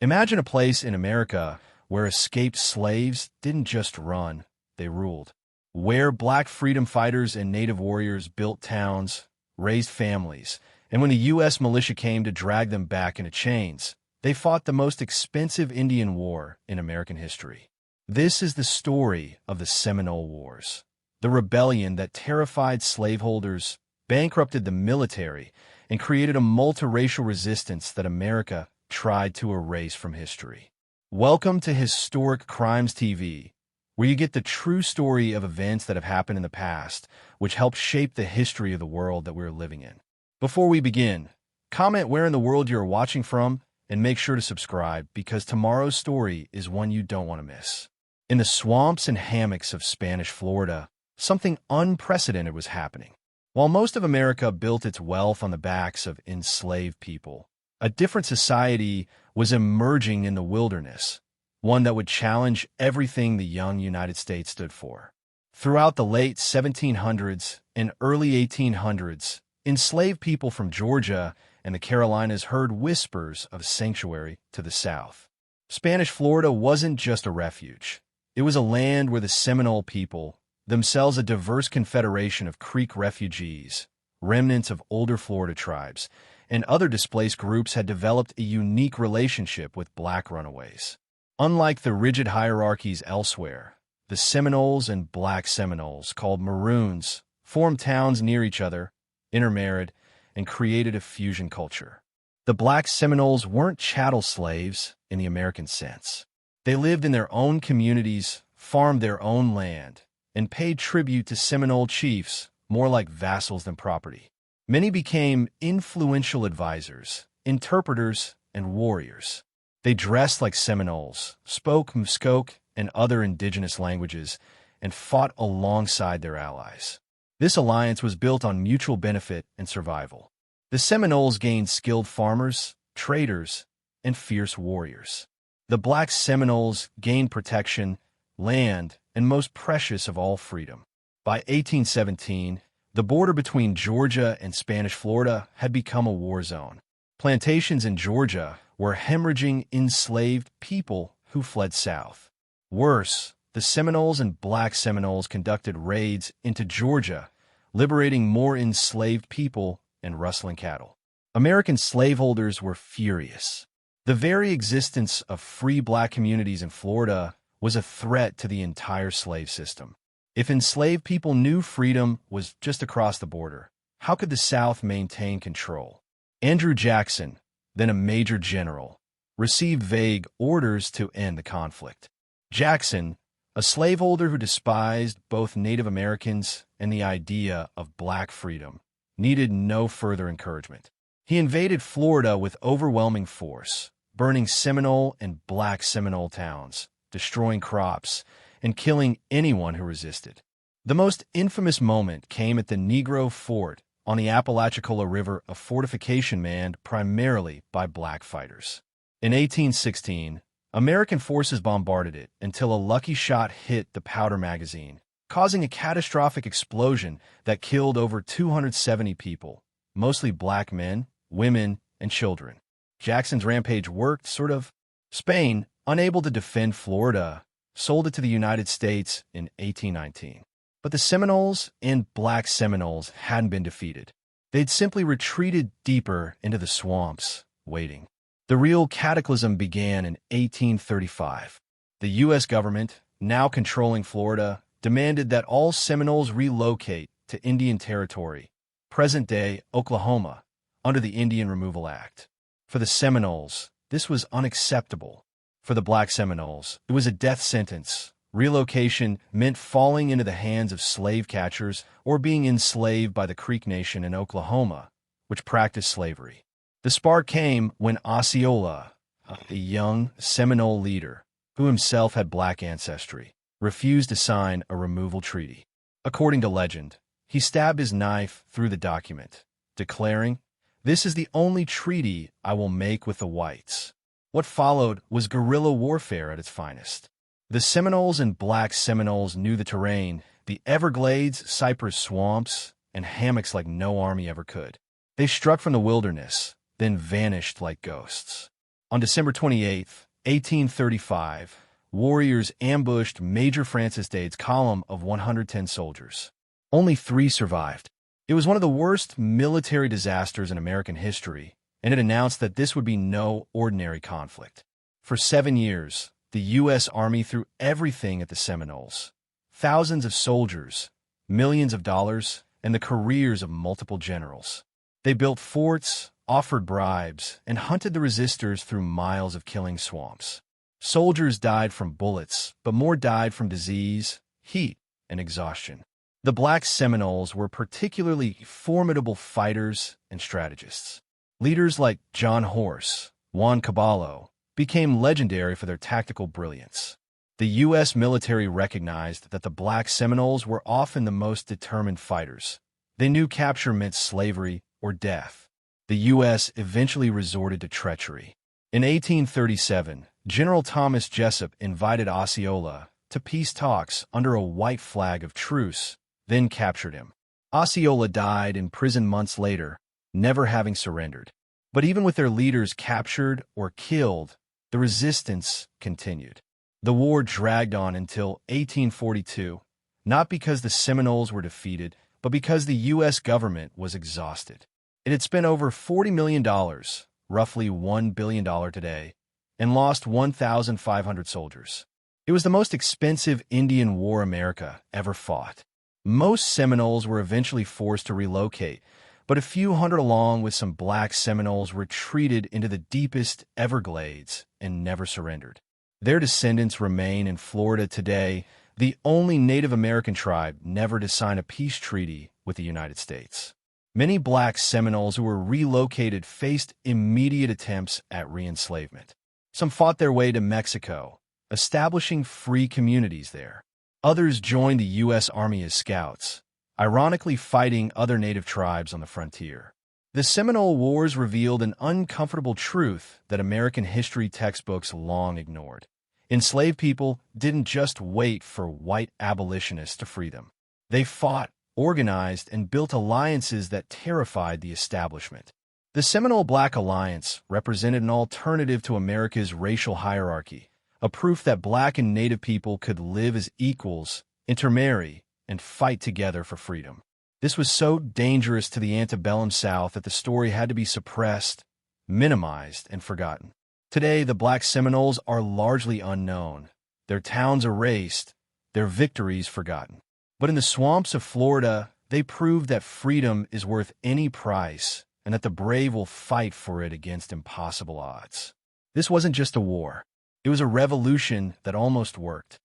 Imagine a place in America where escaped slaves didn't just run, they ruled. Where black freedom fighters and native warriors built towns, raised families, and when the U.S. militia came to drag them back into chains, they fought the most expensive Indian War in American history. This is the story of the Seminole Wars, the rebellion that terrified slaveholders, bankrupted the military, and created a multiracial resistance that America tried to erase from history. Welcome to Historic Crimes TV, where you get the true story of events that have happened in the past, which help shape the history of the world that we're living in. Before we begin, comment where in the world you're watching from, and make sure to subscribe because tomorrow's story is one you don't want to miss. In the swamps and hammocks of Spanish Florida, something unprecedented was happening. While most of America built its wealth on the backs of enslaved people, a different society was emerging in the wilderness, one that would challenge everything the young United States stood for. Throughout the late 1700s and early 1800s, enslaved people from Georgia and the Carolinas heard whispers of sanctuary to the south. Spanish Florida wasn't just a refuge. It was a land where the Seminole people, themselves a diverse confederation of Creek refugees, remnants of older Florida tribes, and other displaced groups had developed a unique relationship with black runaways. Unlike the rigid hierarchies elsewhere, the Seminoles and Black Seminoles, called Maroons, formed towns near each other, intermarried, and created a fusion culture. The Black Seminoles weren't chattel slaves in the American sense. They lived in their own communities, farmed their own land, and paid tribute to Seminole chiefs, more like vassals than property. Many became influential advisors, interpreters, and warriors. They dressed like Seminoles, spoke Muskoke and other indigenous languages, and fought alongside their allies. This alliance was built on mutual benefit and survival. The Seminoles gained skilled farmers, traders, and fierce warriors. The Black Seminoles gained protection, land, and most precious of all, freedom. By 1817, the border between Georgia and Spanish Florida had become a war zone. Plantations in Georgia were hemorrhaging enslaved people who fled south. Worse, the Seminoles and Black Seminoles conducted raids into Georgia, liberating more enslaved people and rustling cattle. American slaveholders were furious. The very existence of free black communities in Florida was a threat to the entire slave system. If enslaved people knew freedom was just across the border, how could the South maintain control? Andrew Jackson, then a major general, received vague orders to end the conflict. Jackson, a slaveholder who despised both Native Americans and the idea of black freedom, needed no further encouragement. He invaded Florida with overwhelming force, burning Seminole and Black Seminole towns, destroying crops, and killing anyone who resisted. The most infamous moment came at the Negro Fort on the Apalachicola River, a fortification manned primarily by black fighters. In 1816, American forces bombarded it until a lucky shot hit the powder magazine, causing a catastrophic explosion that killed over 270 people, mostly black men, women, and children. Jackson's rampage worked, sort of. Spain, unable to defend Florida, sold it to the United States in 1819. But the Seminoles and Black Seminoles hadn't been defeated. They'd simply retreated deeper into the swamps, waiting. The real cataclysm began in 1835. The U.S. government, now controlling Florida, demanded that all Seminoles relocate to Indian Territory, present-day Oklahoma, under the Indian Removal Act. For the Seminoles, this was unacceptable. For the Black Seminoles, it was a death sentence. Relocation meant falling into the hands of slave catchers or being enslaved by the Creek Nation in Oklahoma, which practiced slavery. The spark came when Osceola, a young Seminole leader who himself had black ancestry, refused to sign a removal treaty. According to legend, he stabbed his knife through the document, declaring, "This is the only treaty I will make with the whites." What followed was guerrilla warfare at its finest. The Seminoles and Black Seminoles knew the terrain, the Everglades, cypress swamps, and hammocks like no army ever could. They struck from the wilderness, then vanished like ghosts. On December 28, 1835, warriors ambushed Major Francis Dade's column of 110 soldiers. Only 3 survived. It was one of the worst military disasters in American history, and it announced that this would be no ordinary conflict. For 7 years, the U.S. Army threw everything at the Seminoles. Thousands of soldiers, millions of dollars, and the careers of multiple generals. They built forts, offered bribes, and hunted the resistors through miles of killing swamps. Soldiers died from bullets, but more died from disease, heat, and exhaustion. The Black Seminoles were particularly formidable fighters and strategists. Leaders like John Horse, Juan Caballo, became legendary for their tactical brilliance. The U.S. military recognized that the Black Seminoles were often the most determined fighters. They knew capture meant slavery or death. The U.S. eventually resorted to treachery. In 1837, General Thomas Jessup invited Osceola to peace talks under a white flag of truce, then captured him. Osceola died in prison months later, never having surrendered. But even with their leaders captured or killed, the resistance continued. The war dragged on until 1842, not because the Seminoles were defeated, but because the U.S. government was exhausted. It had spent over $40 million, roughly $1 billion today, and lost 1,500 soldiers. It was the most expensive Indian War America ever fought. Most Seminoles were eventually forced to relocate, but a few hundred along with some Black Seminoles retreated into the deepest Everglades and never surrendered. Their descendants remain in Florida today, the only Native American tribe never to sign a peace treaty with the United States. Many Black Seminoles who were relocated faced immediate attempts at re-enslavement. Some fought their way to Mexico, establishing free communities there. Others joined the U.S. Army as scouts, ironically fighting other Native tribes on the frontier. The Seminole Wars revealed an uncomfortable truth that American history textbooks long ignored. Enslaved people didn't just wait for white abolitionists to free them. They fought, organized, and built alliances that terrified the establishment. The Seminole Black Alliance represented an alternative to America's racial hierarchy, a proof that Black and Native people could live as equals, intermarry, and fight together for freedom. This was so dangerous to the antebellum South that the story had to be suppressed, minimized, and forgotten. Today, the Black Seminoles are largely unknown, their towns erased, their victories forgotten. But in the swamps of Florida, they proved that freedom is worth any price and that the brave will fight for it against impossible odds. This wasn't just a war. It was a revolution that almost worked.